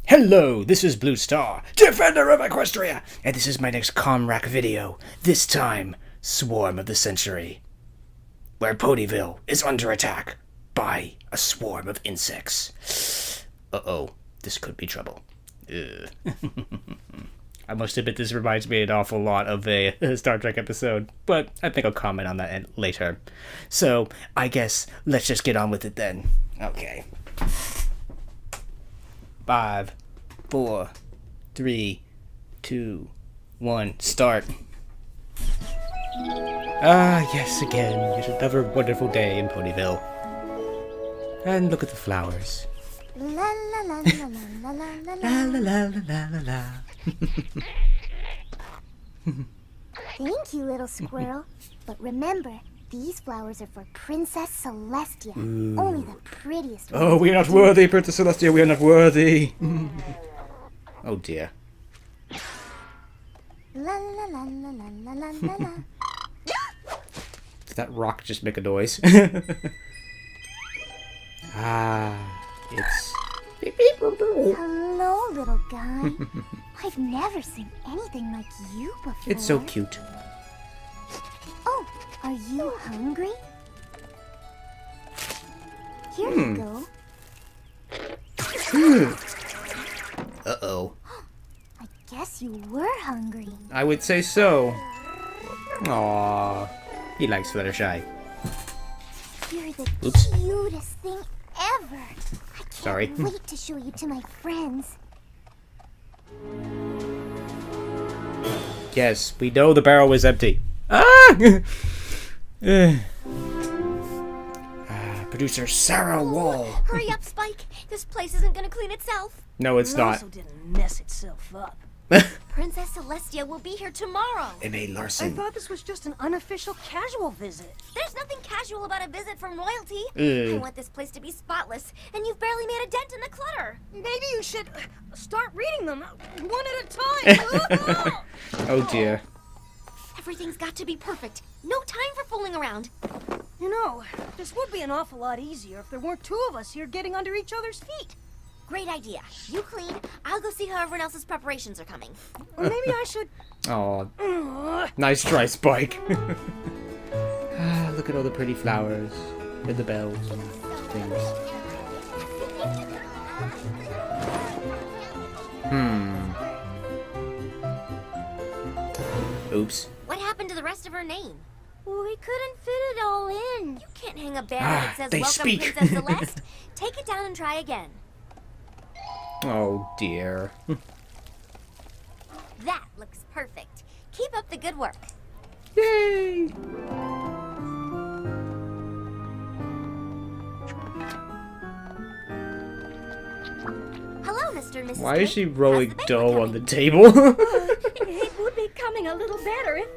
Hello, this is Blue Star, Defender of Equestria, and this is my next CommRac video, this time, Swarm of the Century, where Ponyville is under attack by a swarm of insects. Uh-oh, this could be trouble. I must admit this reminds me an awful lot of a Star Trek episode, but I think I'll comment on that later. So, I guess, let's just get on with it then. Okay. 5, 4, 3, 2, 1, start. Yes, again, yet another wonderful day in Ponyville. And look at the flowers. La la la la la la la La la la la la la. Thank you, little squirrel. But remember, these flowers are for Princess Celestia. Only the prettiest ones. Oh, we are not worthy, Princess Celestia, we are not worthy. Oh dear. La la la la la la la la la. Did that rock just make a noise? It's... Hello, little guy. I've never seen anything like you before. It's so cute. Oh, are you hungry? Here you go. Uh-oh. I guess you were hungry. I would say so. Aww. He likes Fluttershy. You're the Oops. cutest thing ever. I can't Sorry. wait to show you to my friends. Yes, we know the barrel was empty. Producer Sarah Wall. Hurry up, Spike. This place isn't gonna clean itself. No, it's It not. also didn't mess itself up. Princess Celestia will be here tomorrow. M.A. I Larson. thought this was just an unofficial casual visit. There's nothing casual about a visit from royalty. Ugh. I want this place to be spotless, and you've barely made a dent in the clutter. Maybe you should start reading them one at a time. Oh dear. Everything's got to be perfect. No time for fooling around. You know, this would be an awful lot easier if there weren't two of us here getting under each other's feet. Great idea. You clean. I'll go see how everyone else's preparations are coming. Or maybe I should... Oh, nice try, Spike. Look at all the pretty flowers and the bells and things. Oops. What happened to the rest of her name? We couldn't fit it all in. You can't hang a banner that says they Welcome speak. Princess Celeste. Take it down and try again. Oh dear. That looks perfect. Keep up the good work. Yay! Hello, Mr. and Mrs. Why is she Cake. rolling How's the banquet dough on the coming? table? It would be coming a little better if...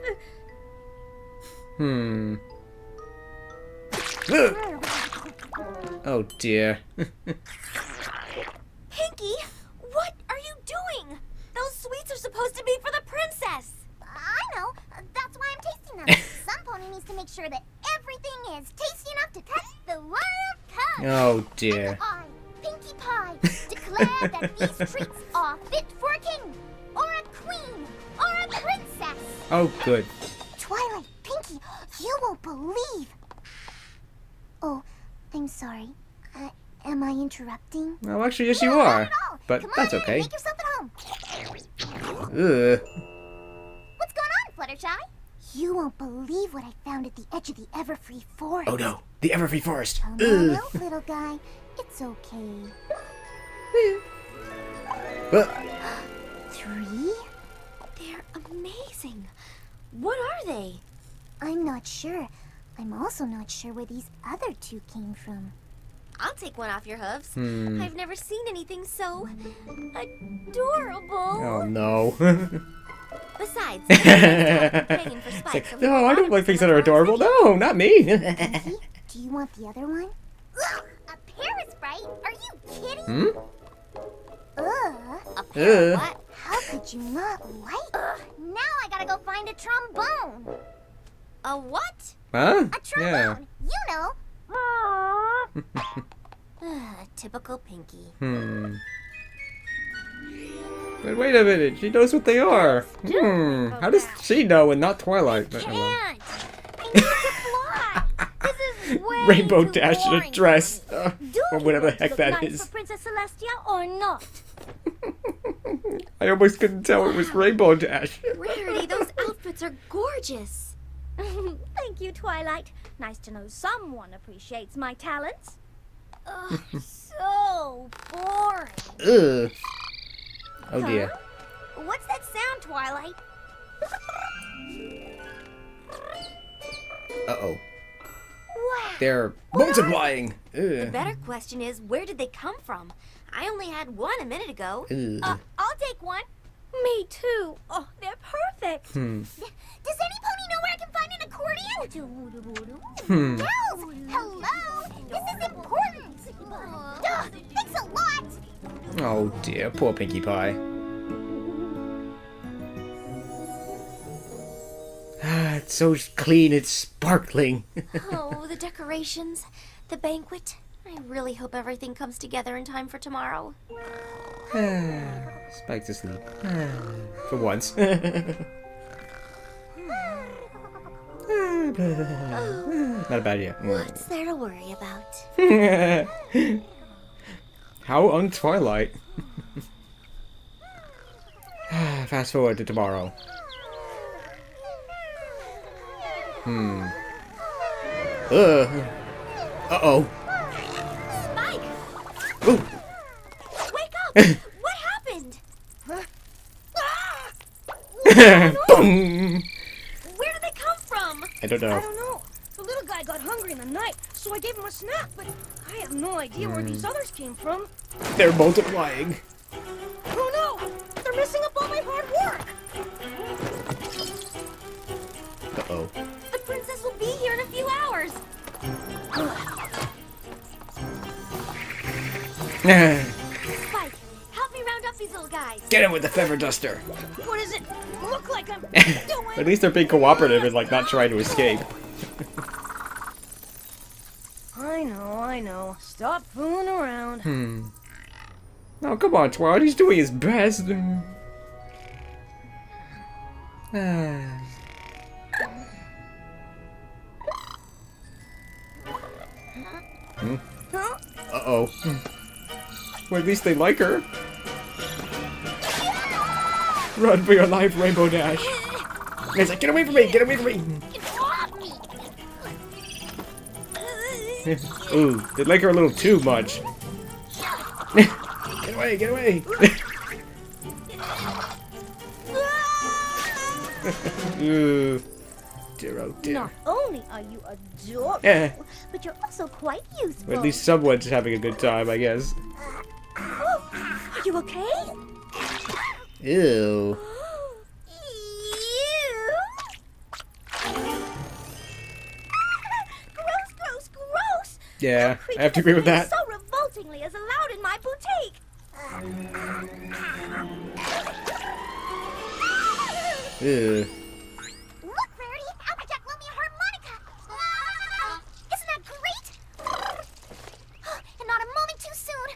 Oh dear. Pinkie, what are you doing? Those sweets are supposed to be for the princess. I know. That's why I'm tasting them. Some pony needs to make sure that everything is tasty enough to touch the royal cup. Oh dear. I, Pinkie Pie, declare that these treats are fit for a king, or a queen, or a princess. Oh good. Twilight, Pinkie, you won't believe. Oh, I'm sorry. Am I interrupting? Well, actually, yes, you No, are. not at all. But Come that's on in, okay. Make yourself at home. Ugh. What's going on, Fluttershy? You won't believe what I found at the edge of the Everfree Forest. Oh no, the Everfree Forest. Come on out, little guy. It's okay. Uh, 3? They're amazing. What are they? I'm not sure. I'm also not sure where these other 2 came from. I'll take one off your hooves. I've never seen anything so adorable. Oh no. Besides, I'm paying for Spike, so he No, will I don't like things that are 100% adorable. No, not me. Pinkie, do you want the other one? Ugh, a Paris Sprite? Are you kidding? Ugh. A pair of Ugh. what? How could you not like? Now I gotta go find a trombone. A what? Huh? A trombone. You know. Typical Pinkie. But wait a minute, she knows what they are. How does she know and not Twilight? Can't. I need to fly. This is way Rainbow too Dash in a boring dress. for me. Do Or you whatever the want to heck look that nice is. for Princess Celestia or not? I almost couldn't tell it was Rainbow Dash. Rarity, those outfits are gorgeous. Thank you, Twilight. Nice to know someone appreciates my talents. Ugh, so boring. Ugh. Oh dear. What's that sound, Twilight? Uh-oh. Wow. They're multiplying. The Ugh. better question is, where did they come from? I only had one a minute ago. Ugh. I'll take one. Me too. Oh, they're perfect. Does any pony know where I can find an accordion? Bells! Hello! This is important! Duh! Thanks a lot! Oh dear, poor Pinkie Pie. Ah, it's so clean, it's sparkling. Oh, the decorations, the banquet. I really hope everything comes together in time for tomorrow. Spike's asleep. For once. Not a bad idea. What's there to worry about? How un-Twilight. Fast forward to tomorrow. Uh-oh. Spike! Ooh. Wake up! What happened? Boom! Where did they come from? I don't I know. don't know. The little guy got hungry in the night, so I gave him a snack, but I have no idea where these others came from. They're multiplying. Oh no! They're messing up all my hard work! Uh-oh. The princess will be here in a few hours. Spike, help me round up these little guys. Get him with the feather duster. What does it look like I'm doing? At least they're being cooperative and like not trying to escape. I know. Stop fooling around. Oh, come on, Twilight. He's doing his best. Uh-oh. Well, at least they like her. Run for your life, Rainbow Dash. It's like, get away from me! Get away from me! Ooh, they like her a little too much. Get away, get away! Ooh. Dear, oh dear. Not only are you adorable, Yeah. but you're also quite useful. Well, at least someone's having a good time, I guess. Are you okay? Ew. Gross! Yeah, I have to agree with that. So revoltingly is allowed in my boutique. Ew. Look, Rarity! Applejack loaned me a harmonica! Isn't that great? And not a moment too soon!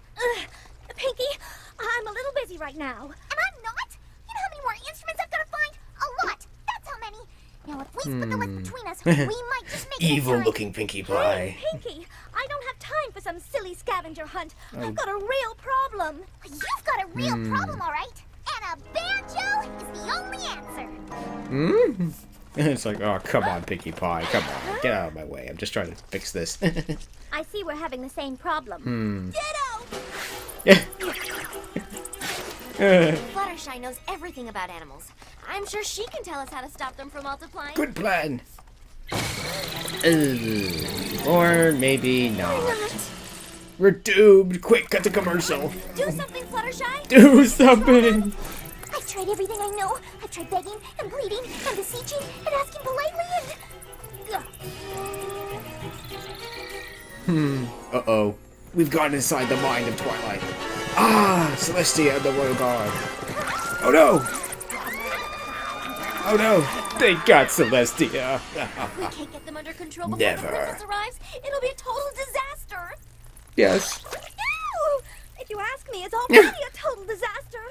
Pinkie, I'm a little busy right now. And I'm not! You know how many more instruments I've got to find? A lot! That's how many! Now, if we split the list between us, we might just make it in time. Evil-looking Pinkie Pie. Pinkie, I don't have time for some silly scavenger hunt. I've got a real problem. You've got a real problem, all right? And a banjo is the only answer. It's like, oh, come on, Pinkie Pie. Come on. Get out of my way. I'm just trying to fix this. I see we're having the same problem. Ditto! Yeah. Fluttershy knows everything about animals. I'm sure she can tell us how to stop them from multiplying. Good plan. Or maybe not. We're doomed. Quick, cut the commercial. Do something, Fluttershy! Do something. I've tried everything I know. I've tried begging and pleading and beseeching and asking politely and... Uh-oh. We've gone inside the mind of Twilight. Ah, Celestia and the Royal Guard. Oh no! Oh no! They got Celestia. If we can't get them under control before Never. the princess arrives, it'll be a total disaster. Yes. Ew! If you ask me, it's already a total disaster.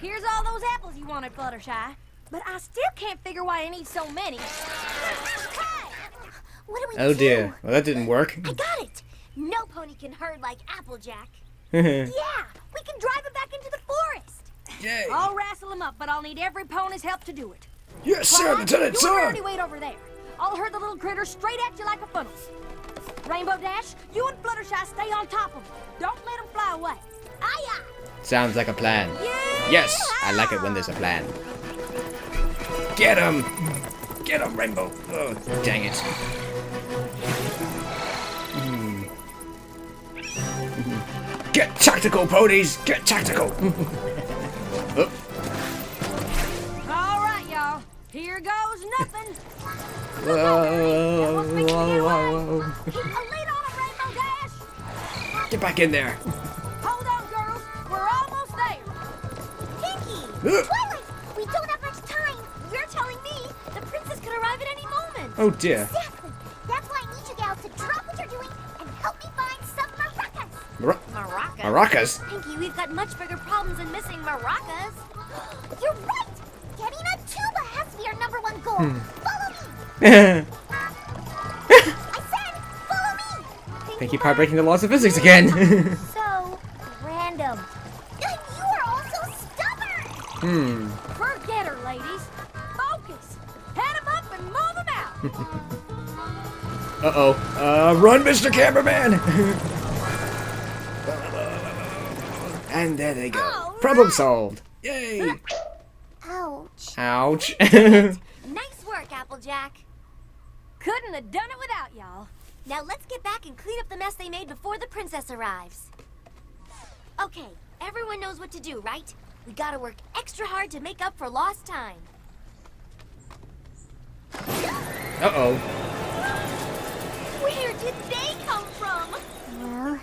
Here's all those apples you wanted, Fluttershy. But I still can't figure why I need so many. Hey! What do we Oh do? dear. Well, that didn't work. I got it! No pony can herd like Applejack. Yeah, we can drive him back into the forest. Yay. I'll wrestle him up, but I'll need every pony's help to do it. Yes, sir, Twilight, Lieutenant, you sir. and Rarity wait over there. I'll herd the little critter straight at you like a funnel. Rainbow Dash, you and Fluttershy stay on top of him. Don't let him fly away. Aye, Sounds like a plan. aye. Yes, I like it when there's a plan. Get him! Get him, Rainbow! Oh, dang it. Get tactical, ponies! Get tactical! Oh, All right, y'all. Here goes nothing. whoa, Keep whoa, whoa. a lead on him, Rainbow Dash. Get back in there! Hold on, girls. We're almost there. Pinkie! Twilight, we don't have much time. You're telling me the princess could arrive at any moment. Oh dear. Exactly. That's why I need you gals to drop what you're doing and help me find some maracas. Maracas? Maracas? Pinkie, we've got much bigger problems than missing maracas. You're right. Getting a tuba has to be our #1 goal. Follow me. I said, follow me. Pinkie Pie breaking the laws of physics again. So random. And you are all so stubborn. Forget her, ladies. Focus. Head 'em up and move 'em out. Uh-oh. Run, Mr. Cameraman! And there they go. All Problem solved. Yay! Ouch. Ouch. Nice work, Applejack. Couldn't have done it without y'all. Now let's get back and clean up the mess they made before the princess arrives. Okay, everyone knows what to do, right? We gotta work extra hard to make up for lost time. Uh-oh. Where did they come from? Well,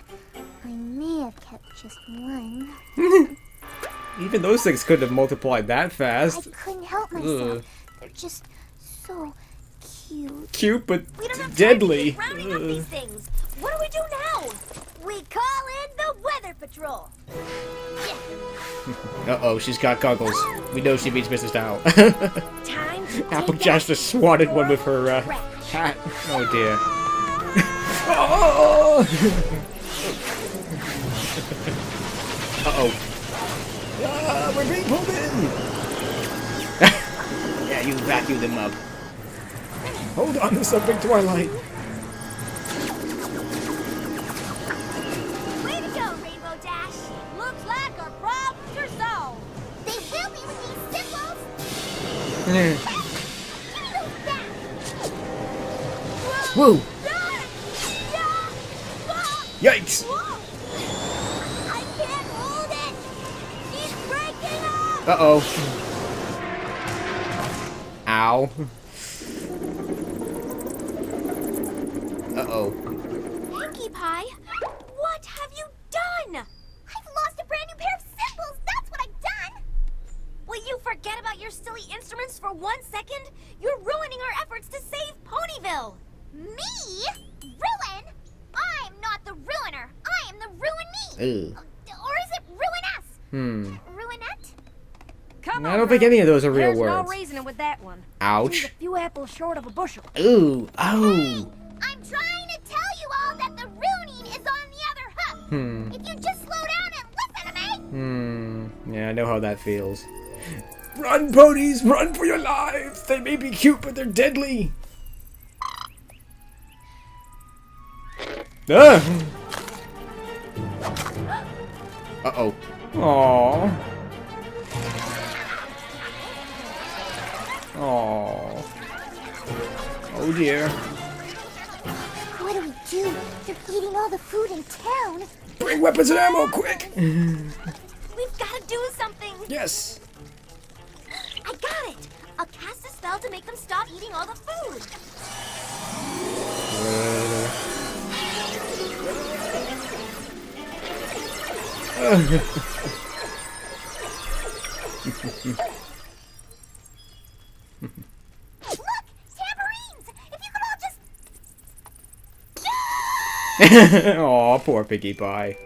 I may have kept just one. Even those things couldn't have multiplied that I fast. couldn't help myself. They're just so cute. Cute, but We don't have deadly. time to keep rounding up these things. What do we do now? We call in the Weather Patrol. Uh-oh, she's got goggles. We know she means business now. Time to Applejack take just swatted one with her out hat. Oh dear. Oh! Uh-oh. Ah, we're being pulled in! Yeah, you vacuum them up. Hold on to something, Twilight. Way to go, Rainbow Dash. Looks like our problems are solved. They will be with these symbols. Hmm. Give me those back. Whoa! Yeah. Yikes! Whoa. I can't hold it. She's breaking up. Uh-oh. Ow. Uh-oh. Pinkie Pie, what have you done? I've lost a brand new pair of symbols. That's what I've done. Will you forget about your silly instruments for 1 second? You're ruining our efforts to save Ponyville. Me? Ruin? I'm not the ruiner. I am the ruinee. Ew. Or is it ruiness? Ruinette? Come I on, don't think girls. any of those are real There's words. no reasoning with that one. Ouch. She's a few apples short of a bushel. Ooh. Oh. I'm trying to tell you all that the ruining is on the other hoof. If you just slow down and listen to me. Yeah, I know how that feels. Run, ponies! Run for your lives! They may be cute, but they're deadly! Ah! Uh-oh. Aww. Aww. Oh dear. What do we do? They're eating all the food in town. Bring weapons and ammo, quick! We've got to do something. Yes! I got it. I'll cast a spell to make them stop eating all the food. Look, tambourines! If you could all just... Aw, poor Pinkie Pie.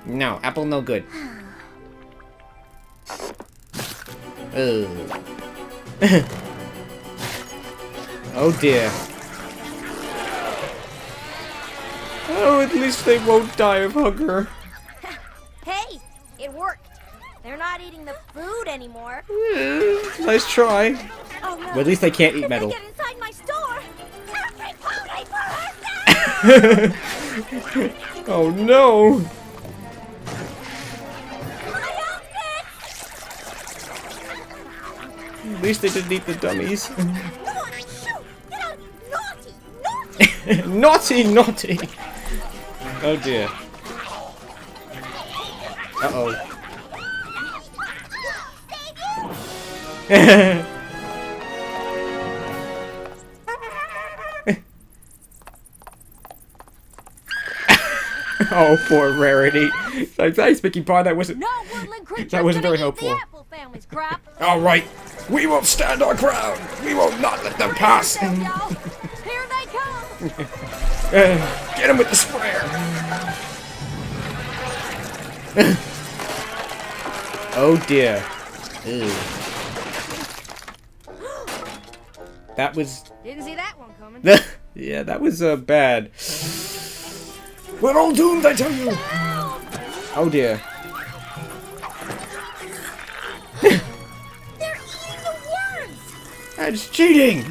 No, apple no good. Ugh. Oh dear. Oh, at least they won't die of hunger. Hey, it worked. They're not eating the food anymore. Nice try. Oh no. But at least they can't eat If metal. they get inside my store. Oh no! At least they didn't eat the dummies. Naughty, naughty! Oh dear. Uh-oh. Oh, poor Rarity. Thanks, Pinkie Pie. That wasn't. No woodland creature That wasn't very gonna eat helpful. The apple family's crap. All right, we will stand our ground. We will not let them pass. Them, y'all. Here they come. Get him with the sprayer. Oh dear. Ew. That was. Didn't see that one coming. Yeah, that was bad. We're all doomed, I tell you. Oh dear. They're eating the worms! That's cheating.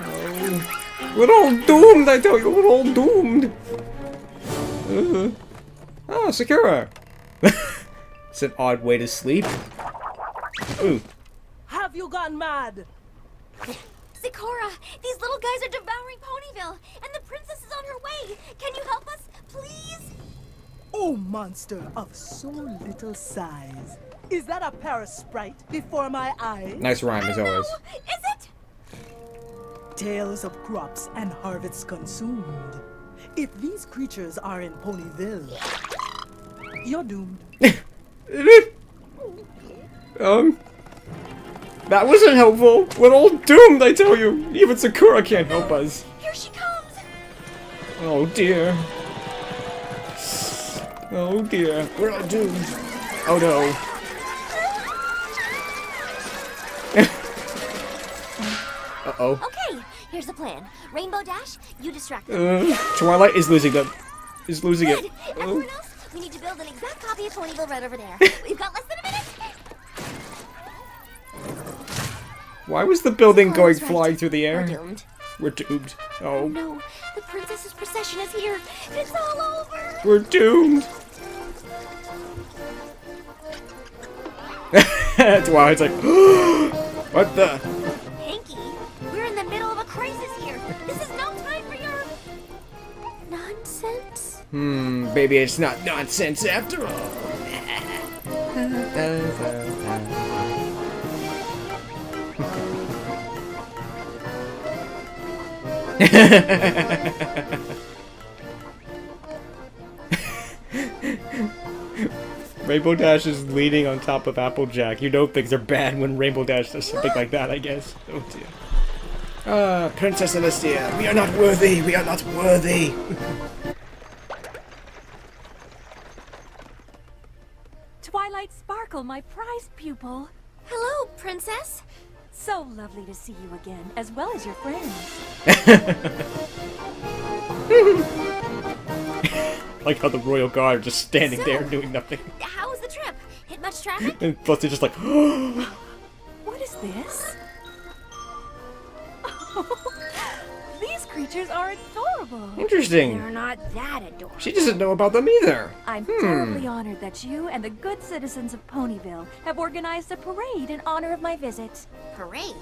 Oh. We're all doomed, I tell you. We're all doomed. Oh, Sakura. It's an odd way to sleep. Ooh. Have you gone mad? Sakura, these little guys are devouring Ponyville, and the princess is on her way. Can you help us, please? Oh, monster of so little size. Is that a parasprite before my eyes? Nice rhyme as always. Is it? Tales of crops and harvests consumed. If these creatures are in Ponyville, you're doomed. That wasn't helpful. We're all doomed, I tell you. Even Sakura can't help us. Here she comes. Oh dear. Oh dear. We're all doomed. Oh no. Uh-oh. Okay, here's the plan. Rainbow Dash, you distract them. Twilight is losing them. Is losing Good. it. Everyone else, we need to build an exact copy of Ponyville right over there. We've got less than a minute. Why was the building going Sakura's right. flying through the We're air? doomed. We're doomed. Oh Oh, no, the princess's procession is here. It's all over. we're doomed. Twilight's like, what the? Pinkie, we're in the middle of a crisis here. This is no time for your nonsense. Baby, it's not nonsense after all. Rainbow Dash is leaning on top of Applejack. You know things are bad when Rainbow Dash does something like that, I guess. Oh dear. Princess Celestia, we are not worthy. We are not worthy. Twilight Sparkle, my prized pupil. Hello, princess. So lovely to see you again, as well as your friends. Like how the Royal Guard are just standing there doing nothing. How was the trip? Hit much traffic? And plus they're just like, What is this? These creatures are adorable. interesting. They're not that adorable. She doesn't know about them either. I'm terribly honored that you and the good citizens of Ponyville have organized a parade in honor of my visit. Parade?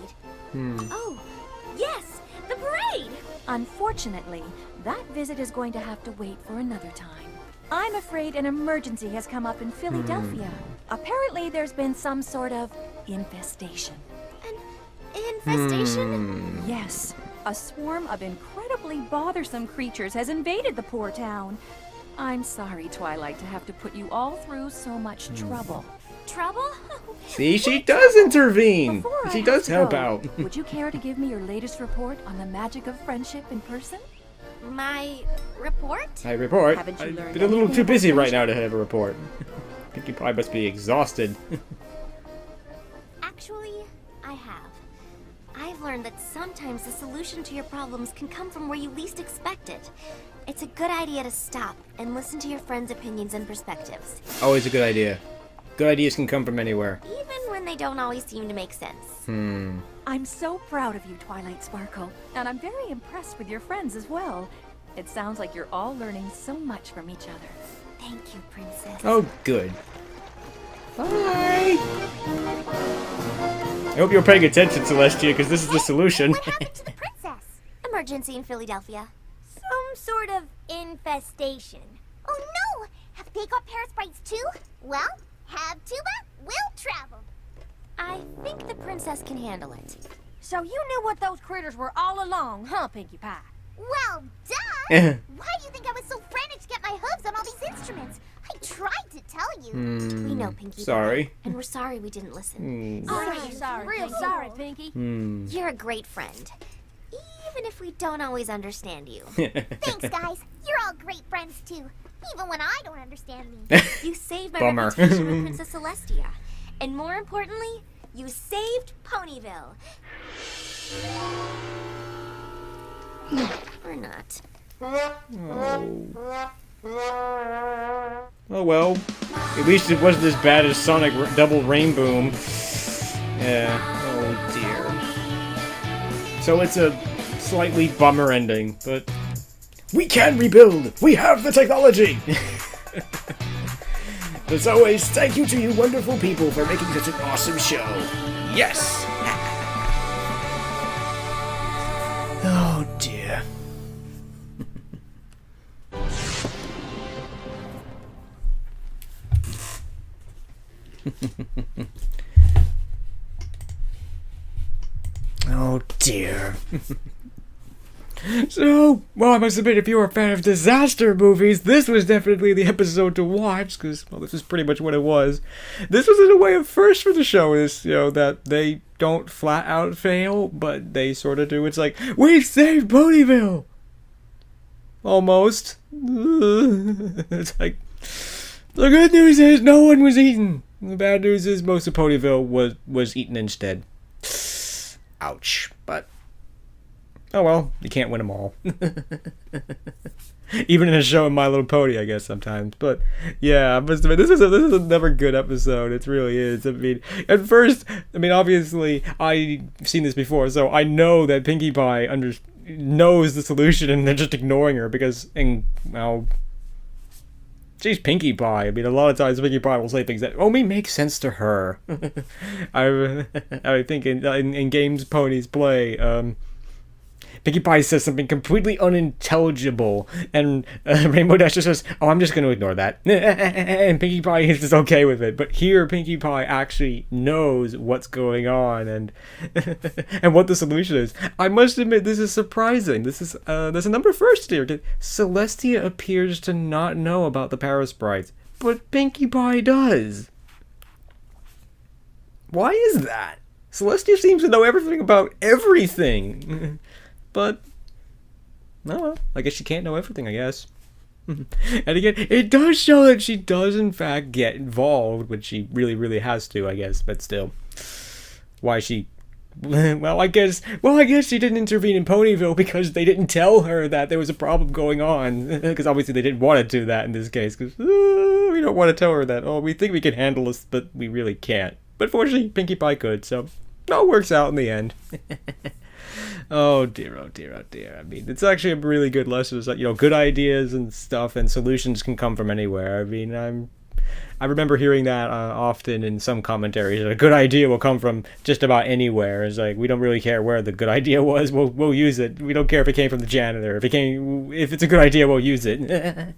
Oh, yes, the parade! Unfortunately, that visit is going to have to wait for another time. I'm afraid an emergency has come up in Philadelphia. Apparently, there's been some sort of infestation. An infestation? Yes, a swarm of incredibly bothersome creatures has invaded the poor town. I'm sorry, Twilight, to have to put you all through so much trouble. Trouble? See, she does intervene. Before She I does have help to go, out. would you care to give me your latest report on the magic of friendship in person? My report? I report. Haven't you I've learned been a little anything too about busy right friendship? now to have a report. Pinkie Pie must be exhausted. Actually, I have. I've learned that sometimes the solution to your problems can come from where you least expect it. It's a good idea to stop and listen to your friends' opinions and perspectives, Always a good idea. Good ideas can come from anywhere. even when they don't always seem to make sense. I'm so proud of you, Twilight Sparkle, and I'm very impressed with your friends as well. It sounds like you're all learning so much from each other. Thank you, Princess. Oh, good. Bye! I hope you're paying attention, Celestia, because this is the solution. What happened to the princess? Emergency in Philadelphia. Some sort of infestation. Oh no! Have they got parasites too? Well, have tuba, we'll travel. I think the princess can handle it. So you knew what those critters were all along, huh, Pinkie Pie? Well, duh! Why do you think I was so frantic to get my hooves on all these instruments? I tried to tell you. We know, Pinkie. Sorry. And we're sorry we didn't listen. Real sorry, Pinkie. You're a great friend. Even if we don't always understand you. Thanks, guys. You're all great friends too. Even when I don't understand me. You saved my Bummer. reputation with Princess Celestia. And more importantly, you saved Ponyville. Or not. Oh well. At least it wasn't as bad as Sonic Double Rainboom. Yeah. Oh dear. So it's a slightly bummer ending, but we can rebuild! We have the technology! As always, thank you to you wonderful people for making such an awesome show. Yes! Oh dear. Oh dear. So, well, I must admit, if you're a fan of disaster movies, this was definitely the episode to watch, because, well, this is pretty much what it was. This was, in a way, a first for the show, is, you know, that they don't flat out fail, but they sort of do. It's like, we've saved Ponyville! Almost. It's like, the good news is no one was eaten. The bad news is most of Ponyville was eaten instead. Ouch. But, oh well, you can't win them all. Even in a show in My Little Pony, I guess, sometimes. But, yeah, I must admit, this is another good episode. It really is. I mean, at first, obviously, I've seen this before, so I know that Pinkie Pie knows the solution, and they're just ignoring her, because, well, she's Pinkie Pie. I mean, a lot of times Pinkie Pie will say things that only make sense to her. I think in games ponies play, Pinkie Pie says something completely unintelligible, and Rainbow Dash just says, "Oh, I'm just going to ignore that," and Pinkie Pie is just okay with it. But here, Pinkie Pie actually knows what's going on and and what the solution is. I must admit, this is surprising. This is there's a number first here. Celestia appears to not know about the Parasprites, but Pinkie Pie does. Why is that? Celestia seems to know everything about everything. But, oh well, I guess she can't know everything, I guess. And again, it does show that she does in fact get involved, which she really, really has to, I guess, but still. Why she... Well, I guess she didn't intervene in Ponyville because they didn't tell her that there was a problem going on. Because obviously they didn't want to do that in this case, because we don't want to tell her that, oh, we think we can handle this, but we really can't. But fortunately, Pinkie Pie could, so it all works out in the end. Oh dear, oh dear, oh dear. I mean, it's actually a really good lesson. It's like, you know, good ideas and stuff and solutions can come from anywhere. I mean, I remember hearing that often in some commentaries. A good idea will come from just about anywhere. It's like, we don't really care where the good idea was. We'll use it. We don't care if it came from the janitor. If it's a good idea, we'll use it.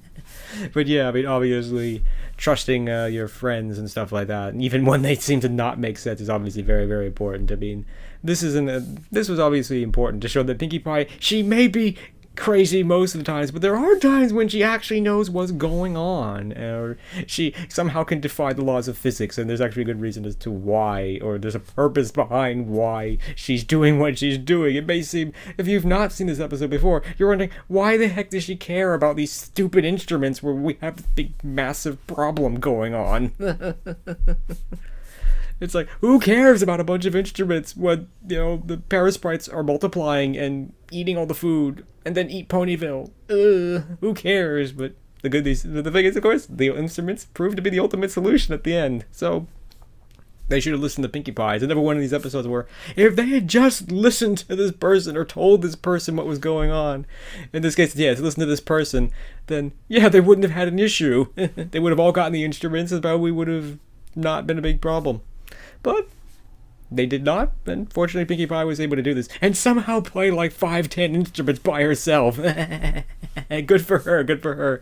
But yeah, I mean, obviously, trusting your friends and stuff like that, and even when they seem to not make sense, is obviously very, very important. I mean, this was obviously important to show that Pinkie Pie, she may be crazy most of the times, but there are times when she actually knows what's going on, or she somehow can defy the laws of physics, and there's actually a good reason as to why, or there's a purpose behind why she's doing what she's doing. It may seem, if you've not seen this episode before, you're wondering, why the heck does she care about these stupid instruments where we have this big, massive problem going on? It's like, who cares about a bunch of instruments when, you know, the parasprites are multiplying and eating all the food, and then eat Ponyville? Who cares? But the thing is, of course, the instruments proved to be the ultimate solution at the end. So they should have listened to Pinkie Pie. It's another one of these episodes where, if they had just listened to this person or told this person what was going on, in this case, yes, listen to this person, then yeah, they wouldn't have had an issue. They would have all gotten the instruments, and probably would have not been a big problem. But they did not, and fortunately Pinkie Pie was able to do this, and somehow play like 5-10 instruments by herself. Good for her, good for her.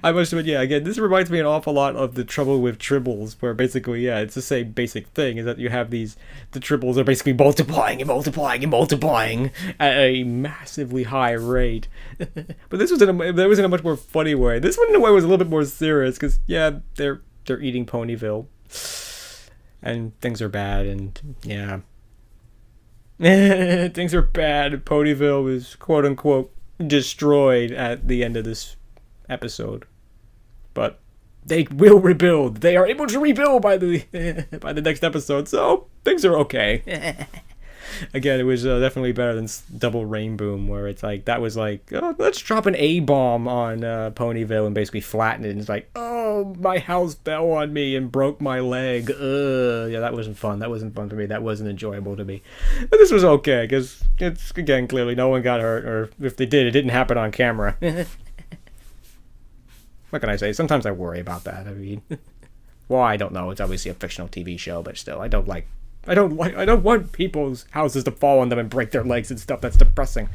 I must admit, yeah, again, this reminds me an awful lot of the Trouble with Tribbles, where basically, yeah, it's the same basic thing, is that you have the Tribbles are basically multiplying and multiplying and multiplying at a massively high rate. But this was in a much more funny way. This one in a way was a little bit more serious, because, yeah, they're eating Ponyville. And things are bad, and yeah. Things are bad. Ponyville was quote-unquote destroyed at the end of this episode. But they will rebuild. They are able to rebuild by the next episode, so things are okay. Again, it was definitely better than Double Rainboom, where it's like, that was like, oh, let's drop an A-bomb on Ponyville and basically flatten it. And it's like, oh, my house fell on me and broke my leg. Yeah, that wasn't fun. That wasn't fun for me. That wasn't enjoyable to me. But this was okay, because it's, again, clearly no one got hurt, or if they did, it didn't happen on camera. What can I say? Sometimes I worry about that. I mean, well, I don't know. It's obviously a fictional TV show, but still, I don't want people's houses to fall on them and break their legs and stuff. That's depressing.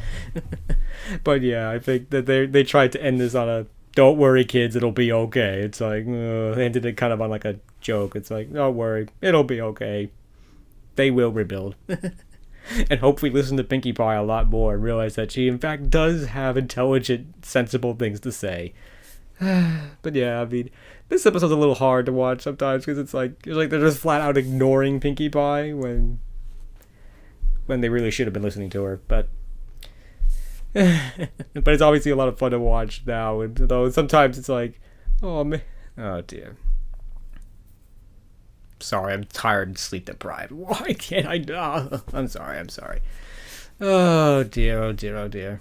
But yeah, I think that they tried to end this on a, don't worry kids, it'll be okay. It's like, they ended it kind of on like a joke. It's like, don't worry, it'll be okay. They will rebuild. And hopefully listen to Pinkie Pie a lot more and realize that she in fact does have intelligent, sensible things to say. But yeah, I mean, this episode's a little hard to watch sometimes, because it's like they're just flat out ignoring Pinkie Pie when they really should have been listening to her. But but it's obviously a lot of fun to watch now, and though sometimes it's like, oh man, oh dear. Sorry, I'm tired and sleep deprived. Why can't I? Oh, I'm sorry. Oh dear, oh dear, oh dear.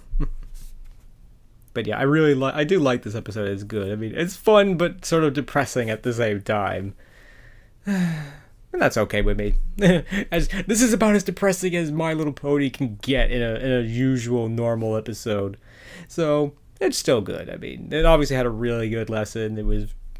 But yeah, I do like this episode. It's good. I mean, it's fun, but sort of depressing at the same time. And that's okay with me. As this is about as depressing as My Little Pony can get in a usual normal episode. So it's still good. I mean, it obviously had a really good lesson.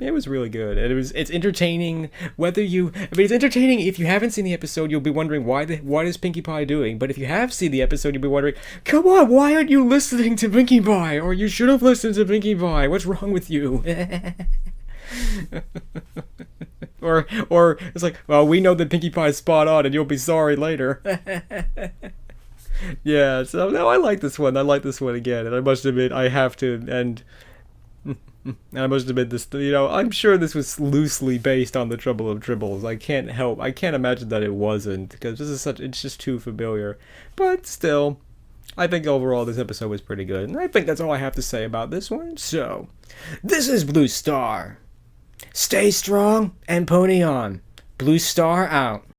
It was really good, and it's entertaining. It's entertaining if you haven't seen the episode. You'll be wondering what is Pinkie Pie doing. But if you have seen the episode, you'll be wondering, come on, why aren't you listening to Pinkie Pie? Or you should have listened to Pinkie Pie. What's wrong with you? or it's like, well, we know that Pinkie Pie's spot on, and you'll be sorry later. Yeah, so no, I like this one. Again, and I must admit, I have to, and I must admit this, I'm sure this was loosely based on the Trouble of Tribbles. I can't imagine that it wasn't, because it's just too familiar. But still, I think overall this episode was pretty good, and I think that's all I have to say about this one. So, this is Blue Star. Stay strong and pony on. Blue Star out.